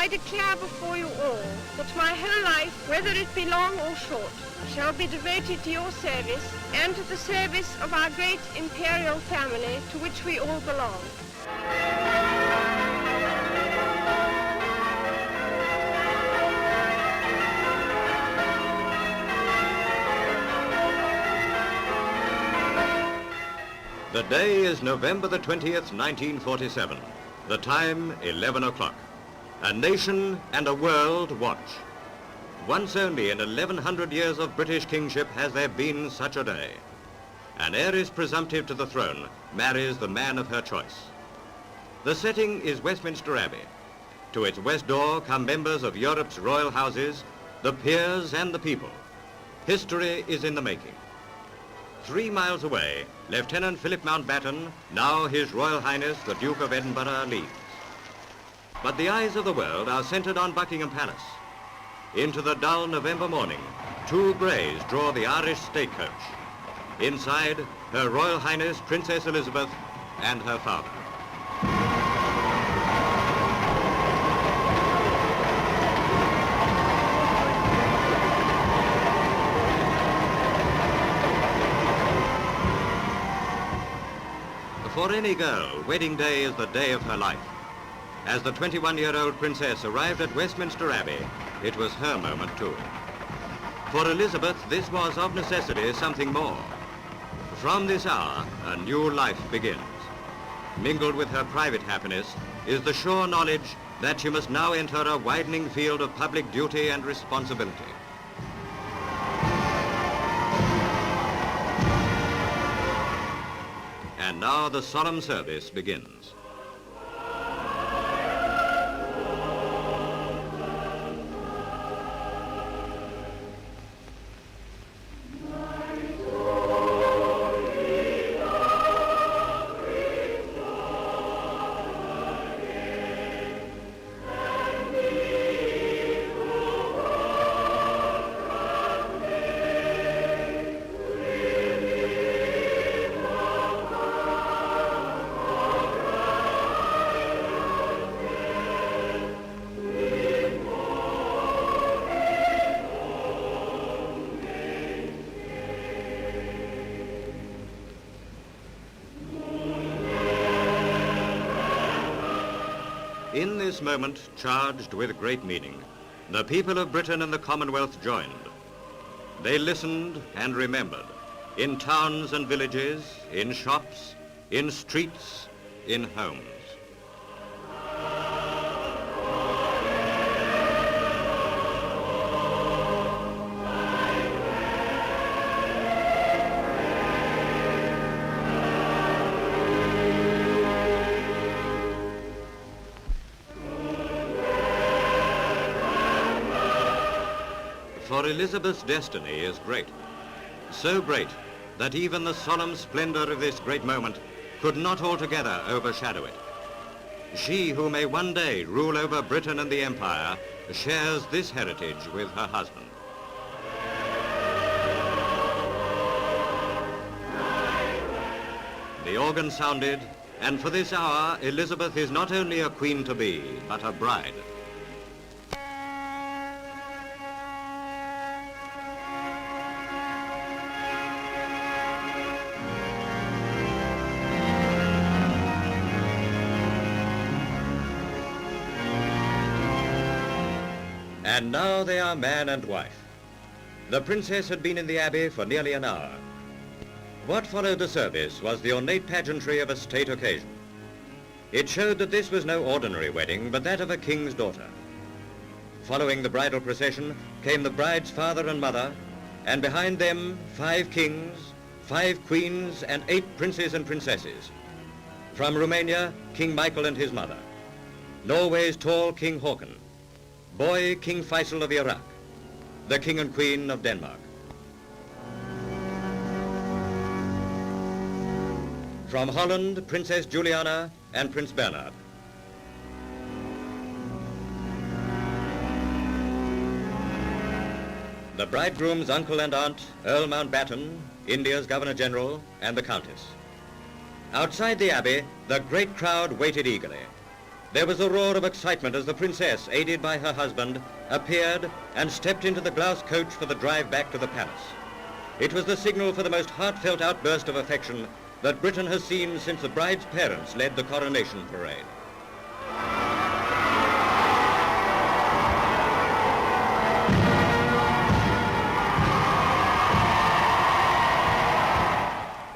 I declare before you all that my whole life, whether it be long or short, shall be devoted to your service and to the service of our great imperial family to which we all belong. The day is November the 20th, 1947. The time, 11 o'clock. A nation and a world watch. Once only in 1100 years of British kingship has there been such a day. An heiress presumptive to the throne marries the man of her choice. The setting is Westminster Abbey. To its west door come members of Europe's royal houses, the peers and the people. History is in the making. 3 miles away, Lieutenant Philip Mountbatten, now His Royal Highness the Duke of Edinburgh, leaves. But the eyes of the world are centered on Buckingham Palace. Into the dull November morning, 2 greys draw the Irish stagecoach. Inside, Her Royal Highness Princess Elizabeth and her father. For any girl, wedding day is the day of her life. As the 21-year-old princess arrived at Westminster Abbey, it was her moment too. For Elizabeth, this was of necessity something more. From this hour, a new life begins. Mingled with her private happiness is the sure knowledge that she must now enter a widening field of public duty and responsibility. And now the solemn service begins. In this moment, charged with great meaning, the people of Britain and the Commonwealth joined. They listened and remembered, in towns and villages, in shops, in streets, in homes. For Elizabeth's destiny is great, so great that even the solemn splendor of this great moment could not altogether overshadow it. She who may one day rule over Britain and the Empire shares this heritage with her husband. The organ sounded, and for this hour, Elizabeth is not only a queen-to-be, but a bride. And now they are man and wife. The princess had been in the abbey for nearly an hour. What followed the service was the ornate pageantry of a state occasion. It showed that this was no ordinary wedding, but that of a king's daughter. Following the bridal procession came the bride's father and mother, and behind them 5 kings, 5 queens, and 8 princes and princesses. From Romania, King Michael and his mother. Norway's tall King Haakon. Boy King Faisal of Iraq, the King and Queen of Denmark. From Holland, Princess Juliana and Prince Bernard. The bridegroom's uncle and aunt, Earl Mountbatten, India's Governor-General, and the Countess. Outside the Abbey, the great crowd waited eagerly. There was a roar of excitement as the princess, aided by her husband, appeared and stepped into the glass coach for the drive back to the palace. It was the signal for the most heartfelt outburst of affection that Britain has seen since the bride's parents led the coronation parade.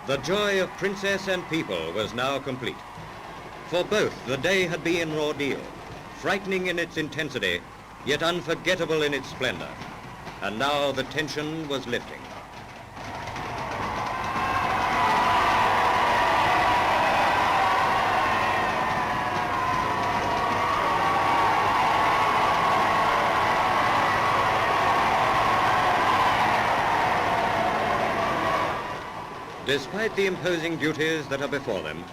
The joy of princess and people was now complete. For both, the day had been an ordeal, frightening in its intensity, yet unforgettable in its splendor. And now the tension was lifting. Despite the imposing duties that are before them,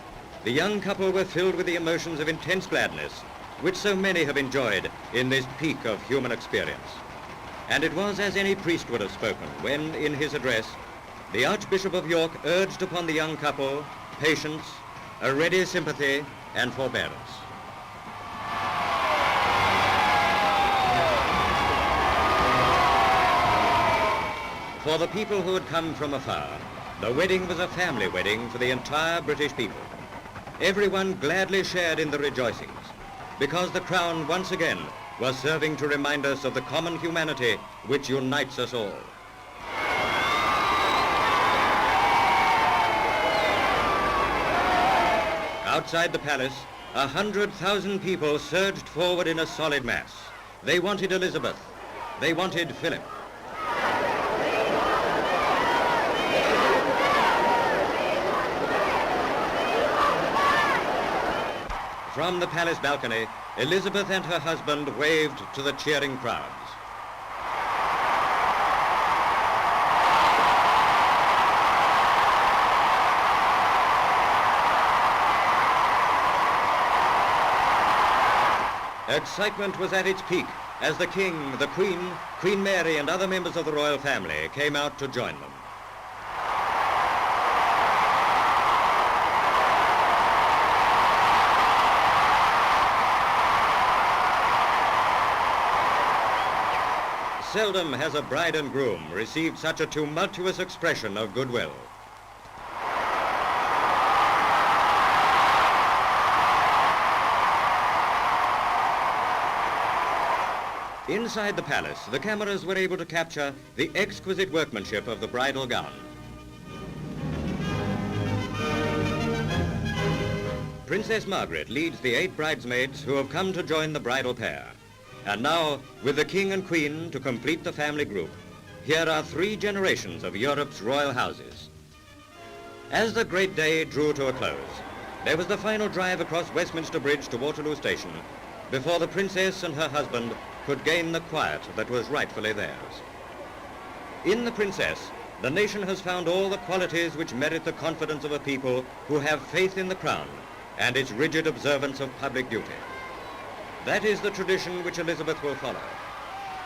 the young couple were filled with the emotions of intense gladness, which so many have enjoyed in this peak of human experience. And it was as any priest would have spoken when, in his address, the Archbishop of York urged upon the young couple patience, a ready sympathy, and forbearance. For the people who had come from afar, the wedding was a family wedding for the entire British people. Everyone gladly shared in the rejoicings, because the Crown once again was serving to remind us of the common humanity which unites us all. Outside the palace, 100,000 people surged forward in a solid mass. They wanted Elizabeth. They wanted Philip. From the palace balcony, Elizabeth and her husband waved to the cheering crowds. Excitement was at its peak as the King, the Queen, Queen Mary, and other members of the royal family came out to join them. Seldom has a bride and groom received such a tumultuous expression of goodwill. Inside the palace, the cameras were able to capture the exquisite workmanship of the bridal gown. Princess Margaret leads the 8 bridesmaids who have come to join the bridal pair. And now, with the King and Queen to complete the family group, here are 3 generations of Europe's royal houses. As the great day drew to a close, there was the final drive across Westminster Bridge to Waterloo Station before the princess and her husband could gain the quiet that was rightfully theirs. In the princess, the nation has found all the qualities which merit the confidence of a people who have faith in the crown and its rigid observance of public duty. That is the tradition which Elizabeth will follow.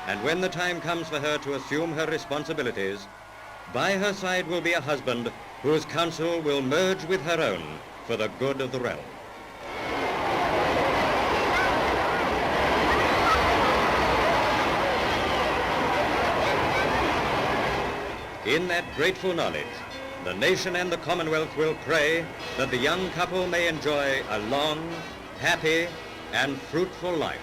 And when the time comes for her to assume her responsibilities, by her side will be a husband whose counsel will merge with her own for the good of the realm. In that grateful knowledge, the nation and the Commonwealth will pray that the young couple may enjoy a long, happy, and fruitful life.